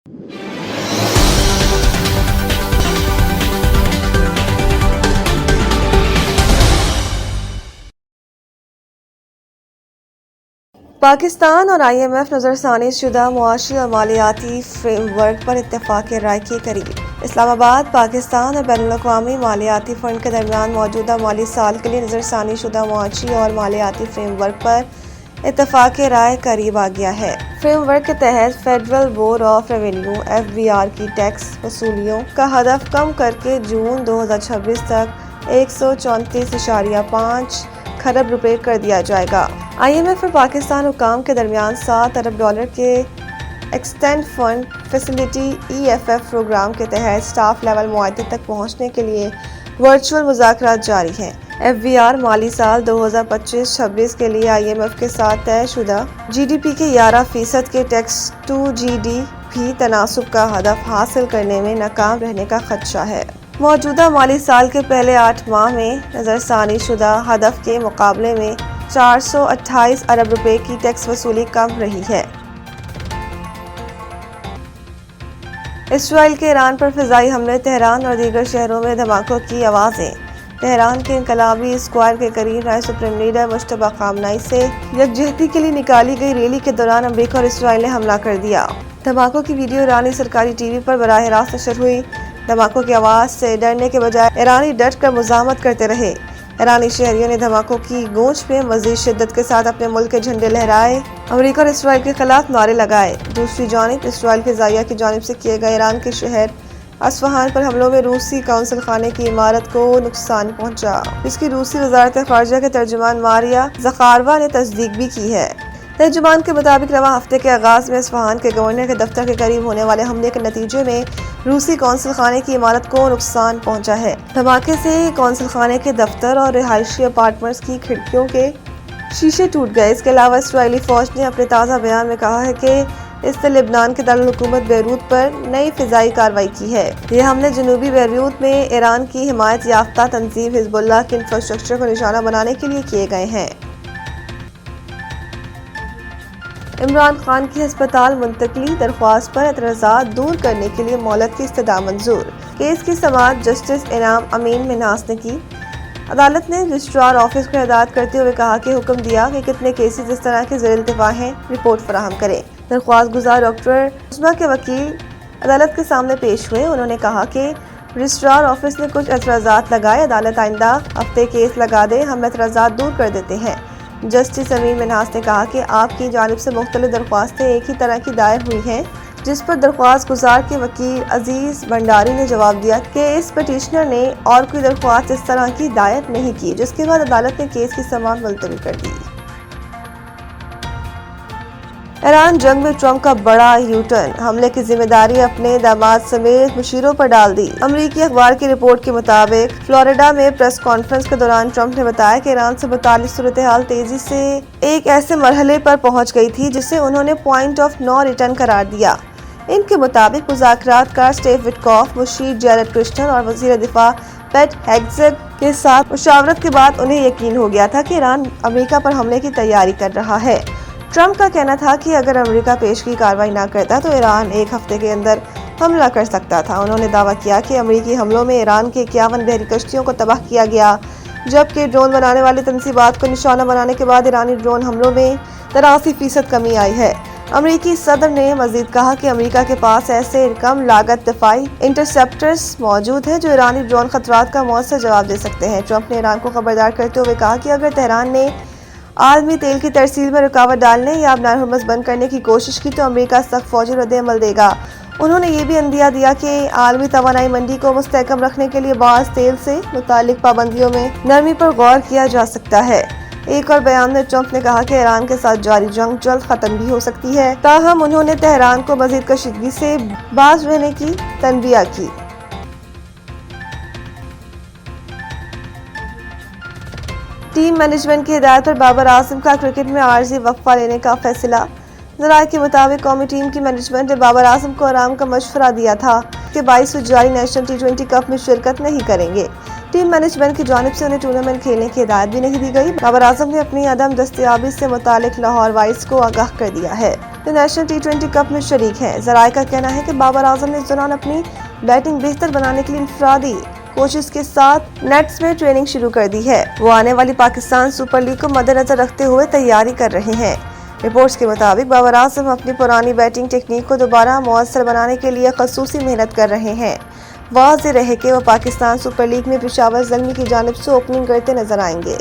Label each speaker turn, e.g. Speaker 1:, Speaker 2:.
Speaker 1: پاکستان اور IMF نظر ثانی شدہ معاشی اور مالیاتی فریم ورک پر اتفاق رائے کے قریب۔ اسلام آباد۔ پاکستان اور بین الاقوامی مالیاتی فنڈ کے درمیان موجودہ مالی سال کے لیے نظر ثانی شدہ معاشی اور مالیاتی فریم ورک پر اتفاق رائے قریب آ گیا ہے۔ فریم ورک کے تحت federal board of revenue FBR کی ٹیکس وصولیوں کا ہدف کم کرکے جون 2026 تک 134.5 کھرب روپے کر دیا جائے گا۔ IMF اور پاکستان حکام کے درمیان $7 ارب کے extend fund facility EFF program کے تحت سٹاف لیول معاہدے تک پہنچنے کے لیے ورچوئل مذاکرات جاری ہیں۔ FBR مالی سال 2025-26 کے لیے IMF کے ساتھ طے شدہ GDP کے 11% کے ٹیکس ٹو GDP تناسب کا ہدف حاصل کرنے میں ناکام رہنے کا خدشہ ہے۔ موجودہ مالی سال کے پہلے 8 ماہ میں نظر ثانی شدہ ہدف کے مقابلے میں 428 ارب روپے کی ٹیکس وصولی کم رہی ہے۔ اسرائیل کے ایران پر فضائی حملے۔ تہران اور دیگر شہروں میں دھماکوں کی آوازیں۔ تہران کے انقلابی اسکوائر کے قریب نئے سپریم لیڈر مجتبیٰ خامنہ ای سے یکجہتی کے لیے نکالی گئی ریلی کے دوران امریکہ اور اسرائیل نے حملہ کر دیا۔ دھماکوں کی ویڈیو ایرانی سرکاری TV پر براہ راست نشر ہوئی۔ دھماکوں کی آواز سے ڈرنے کے بجائے ایرانی ڈٹ کر مزاحمت کرتے رہے۔ ایرانی شہریوں نے دھماکوں کی گونج میں مزید شدت کے ساتھ اپنے ملک کے جھنڈے لہرائے، امریکہ اور اسرائیل کے خلاف نعرے لگائے۔ دوسری جانب اسرائیل فضائیہ کی جانب سے کیے گئے ایران کے شہر اصفہان پر حملوں میں روسی قونصل خانے کی عمارت کو نقصان پہنچا، جس کی روسی وزارت خارجہ کے ترجمان ماریا زخاروا نے تصدیق بھی کی ہے۔ ترجمان کے مطابق رواں ہفتے کے آغاز میں اصفہان کے گورنر کے دفتر کے قریب ہونے والے حملے کے نتیجے میں روسی قونصل خانے کی عمارت کو نقصان پہنچا ہے۔ دھماکے سے قونصل خانے کے دفتر اور رہائشی اپارٹمنٹس کی کھڑکیوں کے شیشے ٹوٹ گئے۔ اس کے علاوہ اسرائیلی فوج نے اپنے تازہ بیان میں کہا ہے کہ اس نے لبنان کے دارالحکومت بیروت پر نئی فضائی کارروائی کی ہے۔ یہ حملے جنوبی بیروت میں ایران کی حمایت یافتہ تنظیم حزب اللہ کے انفراسٹرکچر کو نشانہ بنانے کے لیے کیے گئے ہیں۔ عمران خان کی ہسپتال منتقلی درخواست پر اعتراضات دور کرنے کے لیے مہلت کی استدعا منظور۔ کیس کی سماعت جسٹس انعام امین منہاس نے کی۔ عدالت نے رجسٹرار آفس کو ہدایت کرتے ہوئے کہا کہ حکم دیا کہ کتنے کیسز اس طرح کے زیر التوا ہیں رپورٹ فراہم کریں۔ درخواست گزار ڈاکٹر عظمیٰ کے وکیل عدالت کے سامنے پیش ہوئے۔ انہوں نے کہا کہ رجسٹرار آفس نے کچھ اعتراضات لگائے، عدالت آئندہ ہفتے کیس لگا دے، ہم اعتراضات دور کر دیتے ہیں۔ جسٹس امین منہاس نے کہا کہ آپ کی جانب سے مختلف درخواستیں ایک ہی طرح کی دائر ہوئی ہیں، جس پر درخواست گزار کے وکیل عزیز بھنڈاری نے جواب دیا کہ اس پٹیشنر نے اور کوئی درخواست اس طرح کی دائر نہیں کی، جس کے بعد عدالت نے کیس کی سماعت ملتوی کر دی۔ ایران جنگ میں ٹرمپ کا بڑا یو ٹرن، حملے کی ذمہ داری اپنے داماد سمیت مشیروں پر ڈال دی۔ امریکی اخبار کی رپورٹ کے مطابق فلوریڈا میں پریس کانفرنس کے دوران ٹرمپ نے بتایا کہ ایران سے متعلق صورتحال تیزی سے ایک ایسے مرحلے پر پہنچ گئی تھی جسے انہوں نے پوائنٹ آف نو ریٹرن قرار دیا۔ ان کے مطابق مذاکرات کار سٹیو وٹکاف، مشیر جیرڈ کرشنر اور وزیر دفاع پیٹ ہیگسیت کے ساتھ مشاورت کے بعد انہیں یقین ہو گیا تھا کہ ایران امریکہ پر حملے کی تیاری کر رہا ہے۔ ٹرمپ کا کہنا تھا کہ اگر امریکہ پیشگی کارروائی نہ کرتا تو ایران ایک ہفتے کے اندر حملہ کر سکتا تھا۔ انہوں نے دعویٰ کیا کہ امریکی حملوں میں ایران کے 51 بحری کشتیوں کو تباہ کیا گیا، جبکہ ڈرون بنانے والی تنصیبات کو نشانہ بنانے کے بعد ایرانی ڈرون حملوں میں 83% کمی آئی ہے۔ امریکی صدر نے مزید کہا کہ امریکہ کے پاس ایسے کم لاگت دفاعی انٹرسیپٹرز موجود ہیں جو ایرانی ڈرون خطرات کا مؤثر جواب دے سکتے ہیں۔ ٹرمپ نے ایران کو خبردار کرتے ہوئے کہا کہ اگر تہران نے عالمی تیل کی ترسیل میں رکاوٹ ڈالنے یا بحر ہرمز بند کرنے کی کوشش کی تو امریکہ سخت فوجی رد عمل دے گا۔ انہوں نے یہ بھی عندیہ دیا کہ عالمی توانائی منڈی کو مستحکم رکھنے کے لیے بعض تیل سے متعلق پابندیوں میں نرمی پر غور کیا جا سکتا ہے۔ ایک اور بیان میں ٹرمپ نے کہا کہ ایران کے ساتھ جاری جنگ جلد ختم بھی ہو سکتی ہے، تاہم انہوں نے تہران کو مزید کشیدگی سے باز رہنے کی تنبیہ کی۔ ٹیم مینجمنٹ کی ہدایت پر بابر اعظم کا کرکٹ میں عارضی وقفہ لینے کا فیصلہ۔ ذرائع کے مطابق قومی ٹیم کی مینجمنٹ نے بابر اعظم کو آرام کا مشورہ دیا تھا کہ 22 جاری نیشنل T20 کپ میں شرکت نہیں کریں گے۔ ٹیم مینجمنٹ کی جانب سے انہیں ٹورنامنٹ کھیلنے کی ہدایت بھی نہیں دی گئی۔ بابر اعظم نے اپنی عدم دستیابی سے متعلق لاہور وائز کو آگاہ کر دیا ہے۔ جو نیشنل ٹی20 کپ میں شریک ہیں۔ ذرائع کا کہنا ہے کہ بابر اعظم نے اس دوران اپنی بیٹنگ بہتر بنانے کے لیے انفرادی کوچز کے ساتھ نیٹس میں ٹریننگ شروع کر دی ہے۔ وہ آنے والی پاکستان سپر لیگ کو مد نظر رکھتے ہوئے تیاری کر رہے ہیں۔ رپورٹس کے مطابق بابر اعظم اپنی پرانی بیٹنگ ٹیکنیک کو دوبارہ مؤثر بنانے کے لیے خصوصی محنت کر رہے ہیں۔ واضح رہے کہ وہ پاکستان سپر لیگ میں پشاور زلمی کی جانب سے اوپننگ کرتے نظر آئیں گے۔